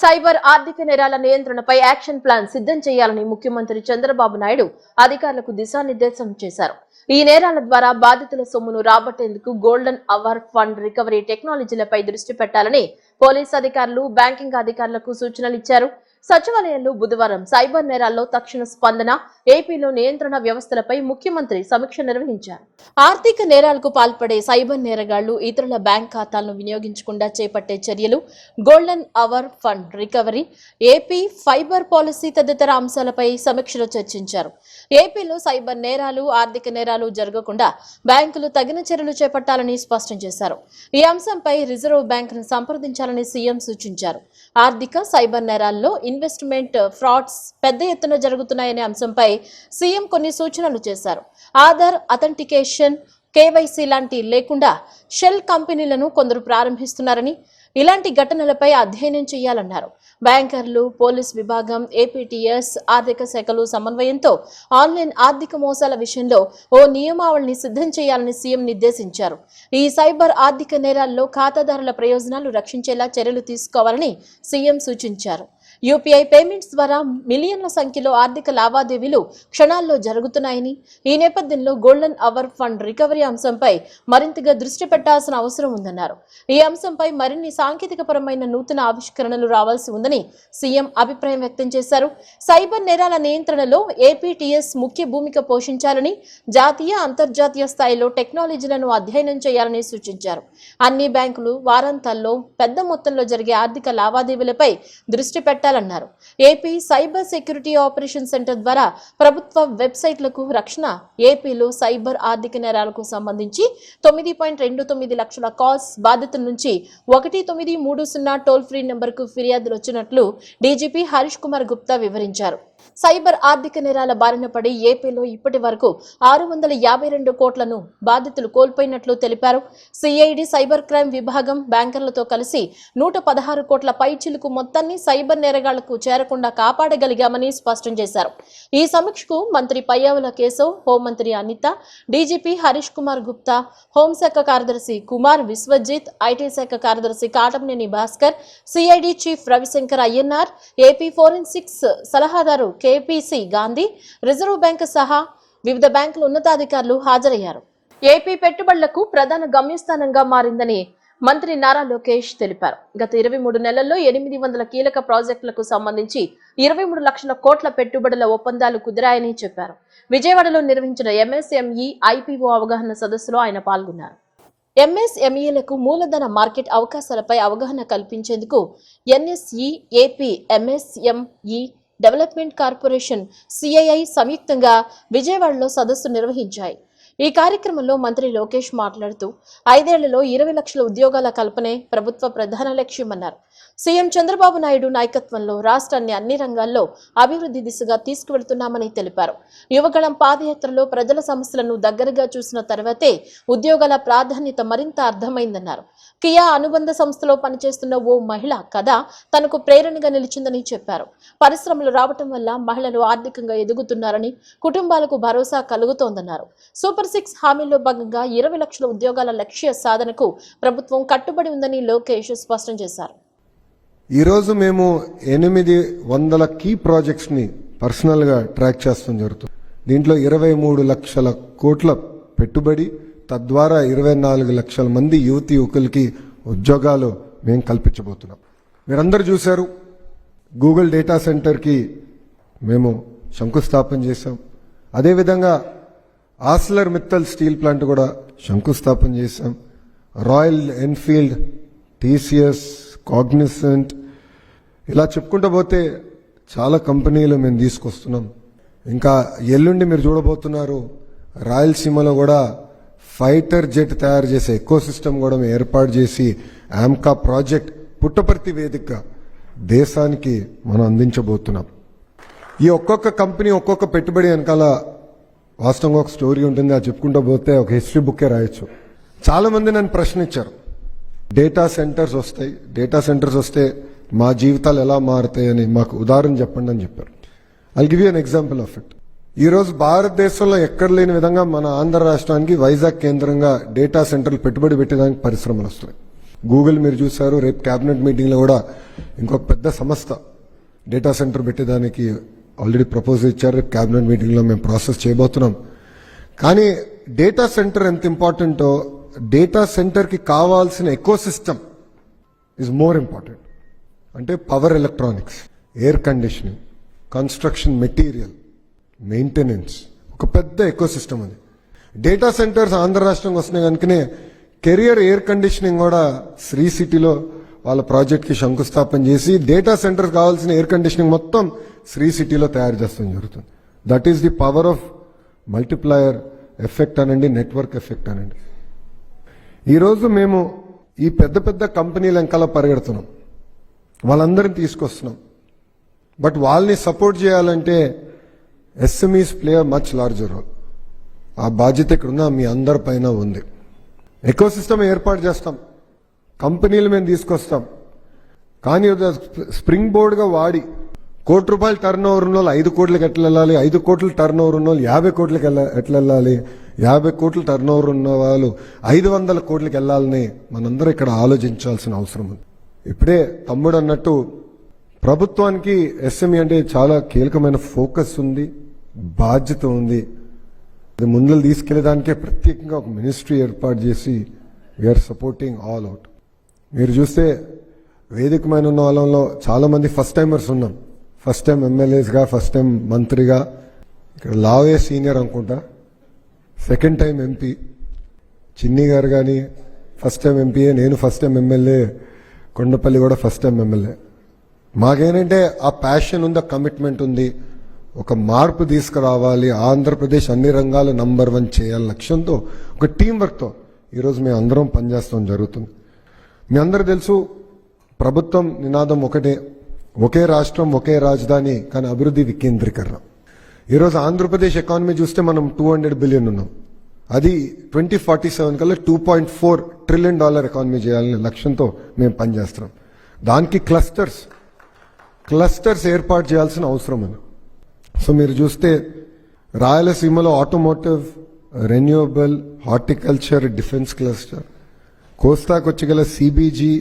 Cyber ఆర్థిక నేరాల నియంత్రణపై action plan సిద్ధం చేయాలని ముఖ్యమంత్రి చంద్రబాబు నాయుడు అధికారులకు దిశానిర్దేశం చేశారు. ఈ నేరాల ద్వారా బాధితుల సొమ్మును రాబట్టేందుకు గోల్డెన్ అవర్ ఫండ్ రికవరీ టెక్నాలజీలపై దృష్టి పెట్టాలని పోలీసు అధికారులు, బ్యాంకింగ్ అధికారులకు సూచనలు ఇచ్చారు. సచివాలయంలో బుధవారం సైబర్ నేరాల్లో తక్షణ స్పందన, ఏపీలో నియంత్రణ వ్యవస్థలపై ముఖ్యమంత్రి సమీక్ష నిర్వహించారు. ఆర్థిక నేరాలకు పాల్పడే సైబర్ నేరగాళ్లు ఇతరుల బ్యాంక్ ఖాతాలను వినియోగించకుండా చేపట్టే చర్యలు, golden hour fund recovery, AP fibre policy తదితర అంశాలపై సమీక్షలో చర్చించారు. ఏపీలో సైబర్ నేరాలు, ఆర్థిక నేరాలు జరగకుండా బ్యాంకులు తగిన చర్యలు చేపట్టాలని స్పష్టం చేశారు. ఈ అంశంపై రిజర్వ్ బ్యాంకును సంప్రదించాలని సీఎం సూచించారు. ఆర్థిక సైబర్ నేరాల్లో ఇన్వెస్ట్మెంట్ ఫ్రాడ్స్ పెద్ద ఎత్తున జరుగుతున్నాయనే అంశంపై సీఎం కొన్ని సూచనలు చేశారు. ఆధార్ అథెంటికేషన్, కేవైసీ లాంటి లేకుండా షెల్ కంపెనీలను కొందరు ప్రారంభిస్తున్నారని, ఇలాంటి ఘటనలపై అధ్యయనం చేయాలన్నారు. బ్యాంకర్లు, పోలీస్ విభాగం, ఏపీటీఎస్, ఆర్థిక శాఖలు సమన్వయంతో ఆన్లైన్ ఆర్థిక మోసాల విషయంలో ఓ నియమావళిని సిద్ధం చేయాలని సీఎం నిర్దేశించారు. ఈ సైబర్ ఆర్థిక నేరాల్లో ఖాతాదారుల ప్రయోజనాలు రక్షించేలా చర్యలు తీసుకోవాలని సీఎం సూచించారు. యూపీఐ పేమెంట్స్ ద్వారా మిలియన్ల సంఖ్యలో ఆర్థిక లావాదేవీలు క్షణాల్లో జరుగుతున్నాయని, ఈ నేపథ్యంలో గోల్డెన్ అవర్ ఫండ్ రికవరీ అంశంపై మరింతగా దృష్టి పెట్టాల్సిన అవసరం ఉందన్నారు. ఈ అంశంపై మరిన్ని సాంకేతికపరమైన నూతన ఆవిష్కరణలు రావాల్సి ఉందని సీఎం అభిప్రాయం వ్యక్తం చేశారు. సైబర్ నేరాల నియంత్రణలో ఏపీటీఎస్ ముఖ్య భూమిక పోషించాలని, జాతీయ, అంతర్జాతీయ స్థాయిలో టెక్నాలజీలను అధ్యయనం చేయాలని సూచించారు. అన్ని బ్యాంకులు వారాంతాల్లో పెద్ద మొత్తంలో జరిగే ఆర్థిక లావాదేవీలపై దృష్టి పెట్టాలన్నారు. AP cyber security operation centre ద్వారా ప్రభుత్వ వెబ్సైట్లకు రక్షణ. ఏపీలో సైబర్ ఆర్థిక నేరాలకు సంబంధించి 9.29 లక్షల కాల్స్ బాధితుల నుంచి 1930 టోల్ ఫ్రీ నెంబర్కు ఫిర్యాదులు వచ్చినట్లు డీజీపీ హరీష్ కుమార్ గుప్తా వివరించారు. సైబర్ ఆర్థిక నేరాల బారిన పడి ఏపీలో ఇప్పటి వరకు 652 కోట్లను బాధితులు కోల్పోయినట్లు తెలిపారు. సిఐడి సైబర్ క్రైమ్ విభాగం బ్యాంకర్లతో కలిసి 116 కోట్ల పైచిలుకు మొత్తాన్ని సైబర్ నేరగాళ్లకు చేరకుండా కాపాడగలిగామని స్పష్టం చేశారు. ఈ సమీక్షకు మంత్రి పయ్యావుల కేశవ్, హోంమంత్రి అనిత, డీజీపీ హరీష్ కుమార్ గుప్తా, హోంశాఖ కార్యదర్శి కుమార్ విశ్వజిత్, ఐటీ శాఖ కార్యదర్శి Katamneni Bhaskar, CID chief Ravishankar Ayyannar, AP forensics సలహాదారు కేపీసీ గాంధీ, రిజర్వ్ బ్యాంక్ సహా వివిధ బ్యాంకుల ఉన్నతాధికారులు హాజరయ్యారు. ఏపీ పెట్టుబడులకు ప్రధాన గమ్యస్థానంగా మారిందని మంత్రి నారా లోకేష్ తెలిపారు. గత 23 నెలల్లో 800 కీలక ప్రాజెక్టులకు సంబంధించి 23 లక్షల కోట్ల పెట్టుబడుల ఒప్పందాలు కుదిరాయని చెప్పారు. విజయవాడలో నిర్వహించిన ఎంఎస్ఎంఈ ఐపీఓ అవగాహన సదస్సులో ఆయన పాల్గొన్నారు. ఎంఎస్ఎంఈలకు మూలధన మార్కెట్ అవకాశాలపై అవగాహన కల్పించేందుకు NSE, AP MSME development corporation, CII సంయుక్తంగా విజయవాడలో సదస్సు నిర్వహించాయి. ఈ కార్యక్రమంలో మంత్రి లోకేష్ మాట్లాడుతూ 5 ఏళ్లలో 20 లక్షల ఉద్యోగాల కల్పనే ప్రభుత్వ ప్రధాన లక్ష్యమన్నారు. సీఎం చంద్రబాబు నాయుడు నాయకత్వంలో రాష్ట్రాన్ని అన్ని రంగాల్లో అభివృద్ధి దిశగా తీసుకువెళ్తున్నామని తెలిపారు. యువగళం పాదయాత్రలో ప్రజల సమస్యలను దగ్గరగా చూసిన తర్వాతే ఉద్యోగాల ప్రాధాన్యత మరింత అర్థమైందన్నారు. కియా అనుబంధ సంస్థలో పనిచేస్తున్న ఓ మహిళ కథ తనకు ప్రేరణగా నిలిచిందని చెప్పారు. పరిశ్రమలు రావటం వల్ల మహిళలు ఆర్థికంగా ఎదుగుతున్నారని, కుటుంబాలకు భరోసా కలుగుతోందన్నారు. సూపర్ 6 హామీల్లో భాగంగా 20 లక్షల ఉద్యోగాల లక్ష్య సాధనకు ప్రభుత్వం కట్టుబడి ఉందని లోకేష్ స్పష్టం చేశారు. ఈరోజు మేము 800 కీ ప్రాజెక్ట్స్ ని పర్సనల్ గా ట్రాక్ చేస్తాం జరుగుతుంది. దీంట్లో 23 లక్షల కోట్ల పెట్టుబడి, తద్వారా 24 లక్షల మంది యువతి యువకులకి ఉద్యోగాలు మేము కల్పించబోతున్నాం. మీరందరూ చూశారు, గూగుల్ డేటా సెంటర్కి మేము శంకుస్థాపన చేశాం. అదేవిధంగా ఆస్లర్ మిత్తల్ స్టీల్ ప్లాంట్ కూడా శంకుస్థాపన చేశాం. రాయల్ ఎన్ఫీల్డ్, టీసీఎస్, కాగ్నిసెంట్, ఇలా చెప్పుకుంటూ పోతే చాలా కంపెనీలు మేము తీసుకొస్తున్నాం. ఇంకా ఎల్లుండి మీరు చూడబోతున్నారు, రాయలసీమలో కూడా ఫైటర్ జెట్ తయారు చేసే ఎకో సిస్టమ్ కూడా మేము ఏర్పాటు చేసి ఆమ్కా ప్రాజెక్ట్ పుట్టపర్తి వేదికగా దేశానికి మనం అందించబోతున్నాం. ఈ ఒక్కొక్క కంపెనీ, ఒక్కొక్క పెట్టుబడి వెనకాల వాస్తవంగా ఒక స్టోరీ ఉంటుంది. అది చెప్పుకుంటూ పోతే ఒక హిస్టరీ బుక్కే రాయొచ్చు. చాలా మంది నన్ను ప్రశ్న ఇచ్చారు, డేటా సెంటర్స్ వస్తాయి, డేటా సెంటర్స్ వస్తే మా జీవితాలు ఎలా మారుతాయని మాకు ఉదాహరణ చెప్పండి అని చెప్పారు. I give you an example of it. ఈరోజు భారతదేశంలో ఎక్కడ లేని విధంగా మన ఆంధ్ర రాష్ట్రానికి వైజాగ్ కేంద్రంగా డేటా సెంటర్లు పెట్టుబడి పెట్టేదానికి పరిశ్రమలు వస్తున్నాయి. గూగుల్ మీరు చూసారు, రేపు క్యాబినెట్ మీటింగ్లో కూడా ఇంకొక పెద్ద సంస్థ డేటా సెంటర్ పెట్టేదానికి ఆల్రెడీ ప్రపోజల్ ఇచ్చారు. రేపు క్యాబినెట్ మీటింగ్లో మేము ప్రాసెస్ చేయబోతున్నాం. కానీ డేటా సెంటర్ ఎంత ఇంపార్టెంటో డేటా సెంటర్కి కావాల్సిన ఎకోసిస్టమ్ ఈజ్ మోర్ ఇంపార్టెంట్. అంటే power electronics, air conditioning, construction material, maintenance, ఒక పెద్ద ఎకోసిస్టమ్ అది. డేటా సెంటర్స్ ఆంధ్ర రాష్ట్రంకి వస్తున్నాయి కనుకనే కెరియర్ ఎయిర్ కండిషనింగ్ కూడా శ్రీ సిటీలో వాళ్ళ ప్రాజెక్ట్కి శంకుస్థాపన చేసి డేటా సెంటర్స్ కావాల్సిన ఎయిర్ కండిషనింగ్ మొత్తం శ్రీ సిటీలో తయారు చేస్తాం జరుగుతుంది. That is the power of multiplier effect అనండి, నెట్వర్క్ ఎఫెక్ట్ అనండి. ఈరోజు మేము ఈ పెద్ద పెద్ద కంపెనీల వెనకాల పరిగెడుతున్నాం, వాళ్ళందరినీ తీసుకొస్తున్నాం. బట్ వాళ్ళని సపోర్ట్ చేయాలంటే SMEs play much larger role. ఆ బాధ్యత ఇక్కడున్న మీ అందరి పైన ఉంది. ఎకోసిస్టమ్ ఏర్పాటు చేస్తాం, కంపెనీలు మేము తీసుకొస్తాం. కానీ స్ప్రింగ్ బోర్డ్గా వాడి ₹1 టర్న్ ఓవర్ ఉన్న వాళ్ళు 5 కోట్లకి ఎట్లా వెళ్ళాలి, 5 కోట్ల టర్న్ ఓవర్ ఉన్న వాళ్ళు 50 కోట్లకి ఎట్లా వెళ్ళాలి, 50 కోట్ల టర్న్ ఓవర్ ఉన్న వాళ్ళు 500 కోట్లకి వెళ్ళాలని మనందరం ఇక్కడ ఆలోచించాల్సిన అవసరం ఉంది. ఇప్పుడే తమ్ముడు అన్నట్టు ప్రభుత్వానికి ఎస్ఎంఈ అంటే చాలా కీలకమైన ఫోకస్ ఉంది, బాధ్యత ఉంది. అది ముందుకు తీసుకెళ్లేదానికే ప్రత్యేకంగా ఒక మినిస్ట్రీ ఏర్పాటు చేసి వీఆర్ సపోర్టింగ్ ఆల్ అవుట్. మీరు చూస్తే వేదికమైన ఉన్న వాళ్ళలో చాలా మంది ఫస్ట్ టైమర్స్ ఉన్నాం. ఫస్ట్ టైం ఎమ్మెల్యేస్గా, ఫస్ట్ టైం మంత్రిగా, ఇక్కడ లావే సీనియర్ అనుకుంటా, సెకండ్ టైం ఎంపీ చిన్ని గారు కానీ ఫస్ట్ టైం ఎంపీఏ, నేను ఫస్ట్ టైం ఎమ్మెల్యే, కొండపల్లి కూడా ఫస్ట్ టైం ఎమ్మెల్యే. మాకేంటంటే ఆ ప్యాషన్ ఉంది, ఆ కమిట్మెంట్ ఉంది. ఒక మార్పు తీసుకురావాలి, ఆంధ్రప్రదేశ్ అన్ని రంగాలు నంబర్ 1 చేయాలి లక్ష్యంతో, ఒక టీం వర్క్తో ఈరోజు మేము అందరం పనిచేస్తాం జరుగుతుంది. మీ అందరూ తెలుసు, ప్రభుత్వం నినాదం ఒకటే, ఒకే రాష్ట్రం ఒకే రాజధాని, కానీ అభివృద్ధి వికేంద్రీకరణ. ఈరోజు ఆంధ్రప్రదేశ్ ఎకానమీ చూస్తే మనం $200 బిలియన్ ఉన్నాం. అది 2047 కల్లా $2.4 ట్రిలియన్ ఎకానమీ చేయాలనే లక్ష్యంతో మేము పనిచేస్తున్నాం. దానికి క్లస్టర్స్ ఏర్పాటు చేయాల్సిన అవసరం ఉంది. సో మీరు చూస్తే రాయలసీమలో automotive, renewable, horticulture, defence cluster, కోస్తాకు వచ్చగల సిబిజీ,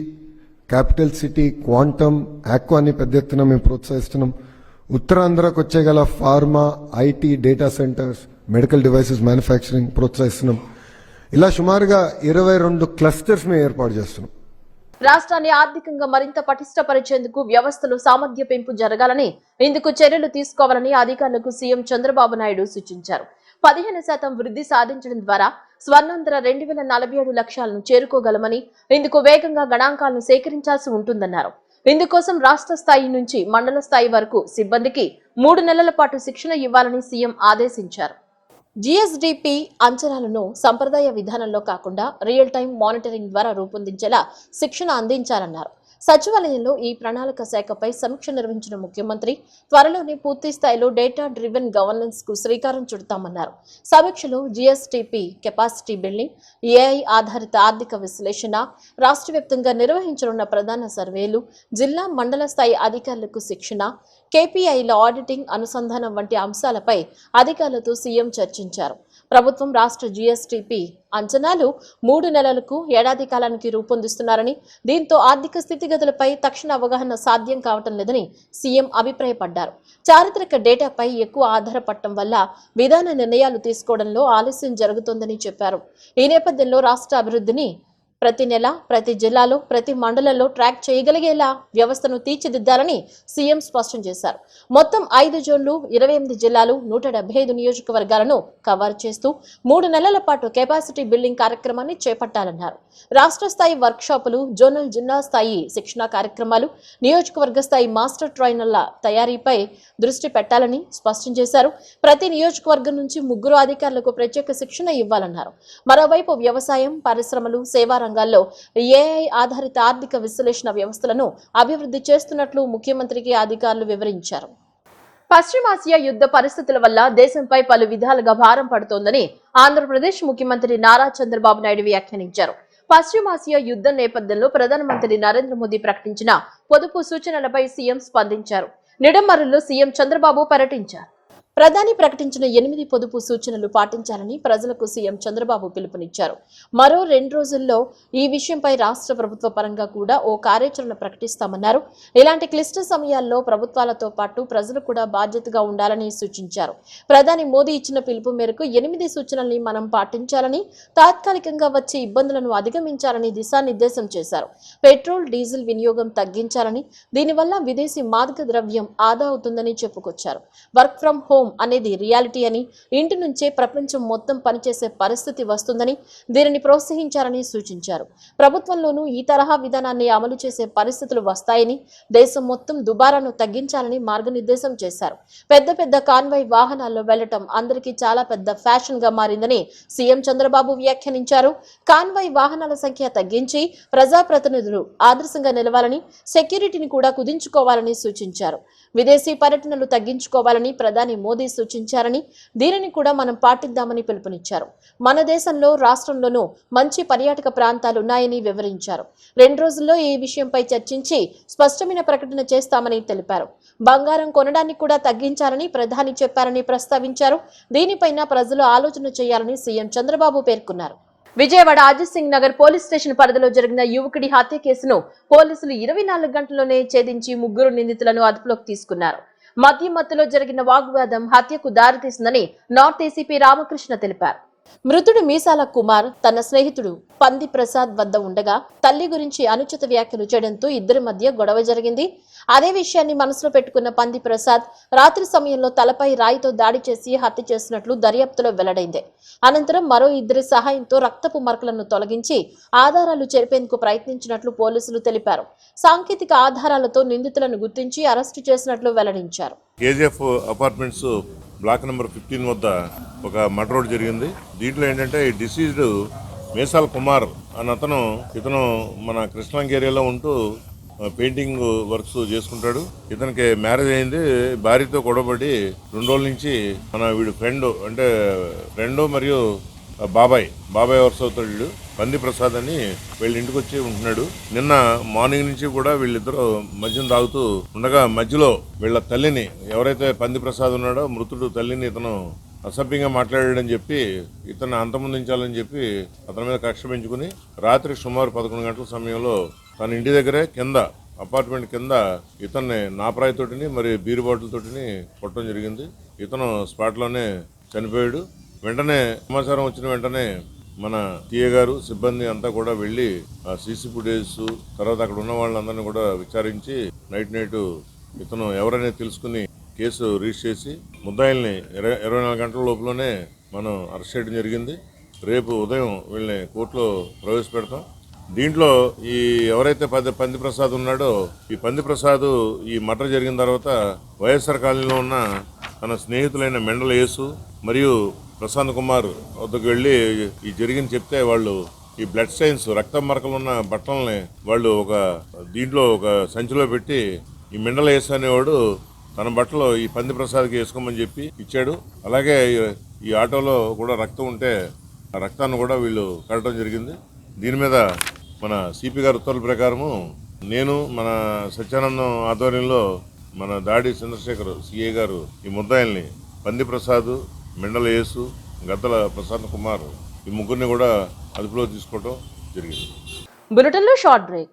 క్యాపిటల్ సిటీ, క్వాంటమ్, ఆక్వాని పెద్ద ఎత్తున మేము ప్రోత్సహిస్తున్నాం. ఉత్తరాంధ్రకు వచ్చేగల pharma, IT, data centres, medical devices manufacturing ప్రోత్సహిస్తున్నాం. ఇలా సుమారుగా 22 క్లస్టర్స్ మేము ఏర్పాటు చేస్తున్నాం. రాష్ట్రాన్ని ఆర్థికంగా మరింత పటిష్టపరిచేందుకు వ్యవస్థలు సామర్థ్య పెంపు జరగాలని, ఇందుకు చర్యలు తీసుకోవాలని అధికారులకు సీఎం చంద్రబాబు నాయుడు సూచించారు. 15% వృద్ధి సాధించడం ద్వారా స్వర్ణాంధ్ర 2047 లక్ష్యాలను చేరుకోగలమని, ఇందుకు వేగంగా గణాంకాలను సేకరించాల్సి ఉంటుందన్నారు. ఇందుకోసం రాష్ట్ర స్థాయి నుంచి మండల స్థాయి వరకు సిబ్బందికి 3 నెలల పాటు శిక్షణ ఇవ్వాలని సీఎం ఆదేశించారు. జీఎస్డీపీ అంచనాలను సంప్రదాయ విధానంలో కాకుండా రియల్ టైం మానిటరింగ్ ద్వారా రూపొందించేలా శిక్షణ అందించాలన్నారు. సచివాలయంలో ఈ ప్రణాళిక శాఖపై సమీక్ష నిర్వహించిన ముఖ్యమంత్రి త్వరలోనే పూర్తి స్థాయిలో డేటా డ్రివెన్ గవర్నెన్స్ కు శ్రీకారం చుడతామన్నారు. సమీక్షలో జీఎస్టీపీ కెపాసిటీ బిల్డింగ్, ఏఐ ఆధారిత ఆర్థిక విశ్లేషణ, రాష్ట్ర వ్యాప్తంగా నిర్వహించనున్న ప్రధాన సర్వేలు, జిల్లా మండల స్థాయి అధికారులకు శిక్షణ, కేపీఐల ఆడిటింగ్ అనుసంధానం వంటి అంశాలపై అధికారులతో సీఎం చర్చించారు. ప్రభుత్వం రాష్ట్ర జీఎస్టీపీ అంచనాలు 3 నెలలకు ఏడాది కాలానికి రూపొందిస్తున్నారని, దీంతో ఆర్థిక స్థితిగతులపై తక్షణ అవగాహన సాధ్యం కావటం లేదని సీఎం అభిప్రాయపడ్డారు. చారిత్రక డేటాపై ఎక్కువ ఆధారపడటం వల్ల విధాన నిర్ణయాలు తీసుకోవడంలో ఆలస్యం జరుగుతోందని చెప్పారు. ఈ నేపథ్యంలో రాష్ట్ర అభివృద్ధిని ప్రతి నెల, ప్రతి జిల్లాలో, ప్రతి మండలంలో ట్రాక్ చేయగలిగేలా వ్యవస్థను తీర్చిదిద్దాలని సీఎం స్పష్టం చేశారు. మొత్తం 5 జోన్లు, 28 జిల్లాలు, 175 నియోజకవర్గాలను కవర్ చేస్తూ 3 నెలల పాటు కెపాసిటీ బిల్డింగ్ కార్యక్రమాన్ని చేపట్టాలన్నారు. రాష్ట్ర స్థాయి వర్క్ షాపులు, జోనల్, జిల్లా స్థాయి శిక్షణా కార్యక్రమాలు, నియోజకవర్గ స్థాయి మాస్టర్ ట్రైనర్ల తయారీపై దృష్టి పెట్టాలని స్పష్టం చేశారు. ప్రతి నియోజకవర్గం నుంచి 3 అధికారులకు ప్రత్యేక శిక్షణ ఇవ్వాలన్నారు. మరోవైపు వ్యవసాయం, పరిశ్రమలు, సేవా రంగాల్లో ఏఐ ఆధారిత ఆర్థిక విశ్లేషణ వ్యవస్థలను అభివృద్ధి చేస్తున్నట్లు ముఖ్యమంత్రికి అధికారులు వివరించారు. పశ్చిమాసియా యుద్ధ పరిస్థితుల వల్ల దేశంపై పలు విధాలుగా భారం పడుతోందని ఆంధ్రప్రదేశ్ ముఖ్యమంత్రి నారా చంద్రబాబు నాయుడు వ్యాఖ్యానించారు. పశ్చిమాసియా యుద్ధం నేపథ్యంలో ప్రధానమంత్రి నరేంద్ర మోదీ ప్రకటించిన పొదుపు సూచనలపై సీఎం స్పందించారు. నిడమర్రులో సీఎం చంద్రబాబు పర్యటించారు. ప్రధాని ప్రకటించిన 8 పొదుపు సూచనలు పాటించాలని ప్రజలకు సీఎం చంద్రబాబు పిలుపునిచ్చారు. మరో 2 రోజుల్లో ఈ విషయంపై రాష్ట్ర ప్రభుత్వ పరంగా కూడా ఓ కార్యాచరణ ప్రకటిస్తామన్నారు. ఇలాంటి క్లిష్ట సమయాల్లో ప్రభుత్వాలతో పాటు ప్రజలు కూడా బాధ్యతగా ఉండాలని సూచించారు. ప్రధాని మోదీ ఇచ్చిన పిలుపు మేరకు 8 సూచనల్ని మనం పాటించాలని, తాత్కాలికంగా వచ్చే ఇబ్బందులను అధిగమించాలని దిశానిర్దేశం చేశారు. పెట్రోల్, డీజిల్ వినియోగం తగ్గించాలని, దీనివల్ల విదేశీ మాదక ద్రవ్యం ఆదా అవుతుందని చెప్పుకొచ్చారు. వర్క్ ఫ్రం హోమ్ అనేది రియాలిటీ అని, ఇంటి నుంచే ప్రపంచం మొత్తం పనిచేసే పరిస్థితి వస్తుందని, దీనిని ప్రోత్సహించాలని సూచించారు. ప్రభుత్వంలోనూ ఈ తరహా విధానాన్ని అమలు చేసే పరిస్థితులు వస్తాయని, దేశం మొత్తం దుబారాను తగ్గించాలని మార్గనిర్దేశం చేశారు. పెద్ద కాన్వాయ్ వాహనాల్లో వెళ్లటం అందరికీ చాలా పెద్ద ఫ్యాషన్ గా మారిందని సీఎం చంద్రబాబు వ్యాఖ్యానించారు. కాన్వాయ్ వాహనాల సంఖ్య తగ్గించి ప్రజాప్రతినిధులు ఆదర్శంగా నిలవాలని, సెక్యూరిటీని కూడా కుదించుకోవాలని సూచించారు. విదేశీ పర్యటనలు తగ్గించుకోవాలని ప్రధాని మోదీ సూచించారని, దీనిని కూడా మనం పాటిద్దామని పిలుపునిచ్చారు. మన దేశంలో, రాష్ట్రంలోనూ మంచి పర్యాటక ప్రాంతాలున్నాయని వివరించారు. 2 రోజుల్లో ఈ విషయంపై చర్చించి స్పష్టమైన ప్రకటన చేస్తామని తెలిపారు. బంగారం కొనడాన్ని కూడా తగ్గించాలని ప్రధాని చెప్పారని ప్రస్తావించారు. దీనిపైన ప్రజలు ఆలోచన చేయాలని సీఎం చంద్రబాబు పేర్కొన్నారు. విజయవాడ అజిత్ సింగ్ నగర్ పోలీస్ స్టేషన్ పరిధిలో జరిగిన యువకుడి హత్య కేసును పోలీసులు 24 గంటల్లోనే ఛేదించి 3 నిందితులను అదుపులోకి తీసుకున్నారు. మద్యం మత్తులో జరిగిన వాగ్వాదం హత్యకు దారితీసిందని నార్త్ ఏసీపీ రామకృష్ణ తెలిపారు. మృతుడు మీసాల కుమార్ తన స్నేహితుడు పంది ప్రసాద్ వద్ద ఉండగా తల్లి గురించి అనుచిత వ్యాఖ్యలు చేయడంతో ఇద్దరి మధ్య గొడవ జరిగింది. అదే విషయాన్ని మనసులో పెట్టుకున్న పంది ప్రసాద్ రాత్రి సమయంలో తలపై రాయితో దాడి చేసి హత్య చేసినట్లు దర్యాప్తులో వెల్లడైంది. అనంతరం మరో 2 సహాయంతో రక్తపు మరకలను తొలగించి ఆధారాలు చెరిపేందుకు ప్రయత్నించినట్లు పోలీసులు తెలిపారు. సాంకేతిక ఆధారాలతో నిందితులను గుర్తించి అరెస్టు చేసినట్లు వెల్లడించారు. కేజీఎఫ్ అపార్ట్మెంట్స్ బ్లాక్ నెంబర్ 15 వద్ద ఒక మర్డర్ జరిగింది. దీంట్లో ఏంటంటే ఈ డిసీజ్డ్ మేసాల్ కుమార్ అని ఇతను మన కృష్ణాంగ ఏరియాలో ఉంటూ పెయింటింగ్ వర్క్స్ చేసుకుంటాడు. ఇతనికి మ్యారేజ్ అయింది. భార్యతో గొడవపడి 2 రోజుల నుంచి వీడు ఫ్రెండ్ మరియు బాబాయ్ వరుస అవుతాడు. వీడు పంది ప్రసాద్ అని వీళ్ళ ఇంటికి వచ్చి ఉంటున్నాడు. నిన్న మార్నింగ్ నుంచి కూడా వీళ్ళిద్దరూ మద్యం తాగుతూ ఉండగా మధ్యలో వీళ్ళ తల్లిని, ఎవరైతే పంది ప్రసాద్ ఉన్నాడో మృతుడు తల్లిని ఇతను అసభ్యంగా మాట్లాడాడని చెప్పి ఇతన్ని అంతమొందించాలని చెప్పి అతని మీద కక్ష పెంచుకుని రాత్రి సుమారు 11 గంటల సమయంలో తన ఇంటి దగ్గరే కింద అపార్ట్మెంట్ కింద ఇతన్ని నాపరాయితోటిని మరి బీరు బాటిల్ తోటిని కొట్టడం జరిగింది. ఇతను స్పాట్లోనే చనిపోయాడు. వెంటనే సమాచారం వచ్చిన వెంటనే మన టీఏ గారు సిబ్బంది అంతా కూడా వెళ్ళి ఆ సీసీ ఫుటేజ్ తర్వాత అక్కడ ఉన్న వాళ్ళందరినీ కూడా విచారించి నైట్ ఇతను ఎవరైనా తెలుసుకుని కేసు రిజిస్టర్ చేసి ముద్దాయిల్ని 24 గంటల లోపలనే మనం అరెస్ట్ చేయడం జరిగింది. రేపు ఉదయం వీళ్ళని కోర్టులో ప్రవేశపెడతాం. దీంట్లో ఈ ఎవరైతే పంది ప్రసాద్ ఉన్నాడో ఈ పంది ప్రసాద్ ఈ మర్డర్ జరిగిన తర్వాత వైఎస్ఆర్ కాలనీలో ఉన్న తన స్నేహితులైన మెండల యేసు మరియు ప్రశాంత్ కుమార్ వద్దకు వెళ్ళి ఈ జరిగింది చెప్తే వాళ్ళు ఈ బ్లడ్ స్టైన్స్ రక్తం మరకలు ఉన్న బట్టలని వాళ్ళు దీంట్లో ఒక సంచిలో పెట్టి ఈ మెండల యేసు అనేవాడు తన బట్టలో ఈ పంది ప్రసాద్కి వేసుకోమని చెప్పి ఇచ్చాడు. అలాగే ఈ ఆటోలో కూడా రక్తం ఉంటే ఆ రక్తాన్ని కూడా వీళ్ళు కట్టడం జరిగింది. దీని మీద మన సిపి గారి ఉత్తర్వుల ప్రకారము నేను మన సత్యానందం ఆధ్వర్యంలో మన దాడి చంద్రశేఖర్ సిఏ గారు ఈ ముద్దాయిల్ని పంది ప్రసాద్, మెండల యేసు, గద్దల ప్రశాంత్ కుమార్ ఈ 3 కూడా అదుపులో తీసుకోవడం జరిగింది. బులెటిన్లో షార్ట్ బ్రేక్.